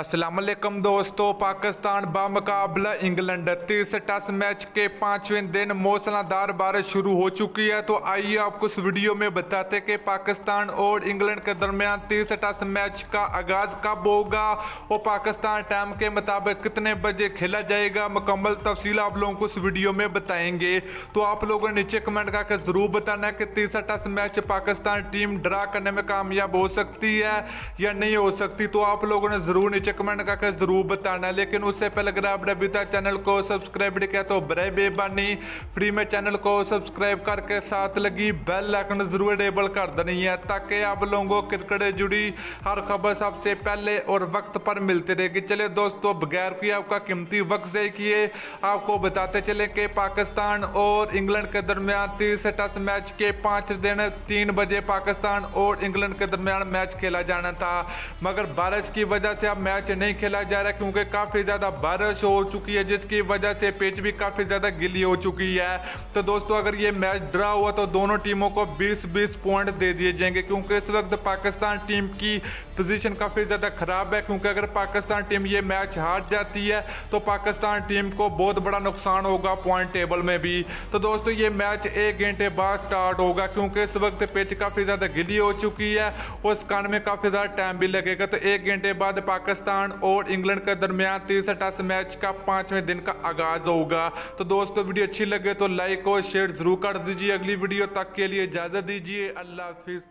अस्सलाम वालेकुम दोस्तों, पाकिस्तान बामुकाबला इंग्लैंड 30 टेस्ट मैच के 5वें दिन मूसलाधार बारिश शुरू हो चुकी है। तो आइए आपको इस वीडियो में बताते कि पाकिस्तान और इंग्लैंड के दरमियान 30 टेस्ट मैच का आगाज कब होगा और पाकिस्तान टाइम के मुताबिक कितने बजे खेला जाएगा। मुकम्मल तफसील आप लोगों को इस वीडियो में बताएंगे। तो आप लोगों ने नीचे कमेंट करके जरूर बताना है कि 30 test match Pakistan team draw करने में कामयाब हो सकती है या नहीं हो सकती। तो आप लोगों ने जरूर नीचे कमेंट करके जरूर बताना है। लेकिन उससे पहले अगर आपने अभी तक चैनल को सब्सक्राइब नहीं किया तो बड़े बेबानी फ्री में चैनल को सब्सक्राइब करके साथ लगी बेल आइकन जरूर एनेबल कर देनी है, ताकि आप लोगों को क्रिकेट से जुड़ी हर खबर सबसे पहले और वक्त पर मिलती रहेगी। चले दोस्तों, बगैर कोई आपका कीमती वक्त ज़ाया किए आपको बताते चले कि पाकिस्तान और इंग्लैंड के दरमियान 30 टेस्ट मैच के 5 दिन 3 बजे पाकिस्तान और इंग्लैंड के दरमियान मैच खेला जाना था, मगर बारिश की वजह से अब मैच नहीं खेला जा रहा क्योंकि काफ़ी ज़्यादा बारिश हो चुकी है, जिसकी वजह से पिच भी काफ़ी ज़्यादा गिली हो चुकी है। तो दोस्तों, अगर ये मैच ड्रा हुआ तो दोनों टीमों को 20-20 पॉइंट दे दिए जाएंगे, क्योंकि इस वक्त पाकिस्तान टीम की पोजीशन काफ़ी ज़्यादा ख़राब है। क्योंकि अगर पाकिस्तान टीम ये मैच हार जाती है तो पाकिस्तान टीम को बहुत बड़ा नुकसान होगा पॉइंट टेबल में भी। तो दोस्तों, ये मैच 1 घंटे बाद स्टार्ट होगा, क्योंकि इस वक्त पिच काफ़ी ज़्यादा गिली हो चुकी है, उस कारण में काफ़ी ज़्यादा टाइम भी लगेगा। तो 1 घंटे बाद पाकिस्तान और इंग्लैंड के दरमियान 30 टेस्ट मैच का 5वें दिन का आगाज होगा। तो दोस्तों, वीडियो अच्छी लगे तो लाइक और शेयर जरूर कर दीजिए। अगली वीडियो तक के लिए इजाज़त दीजिए। अल्लाह हाफिज़।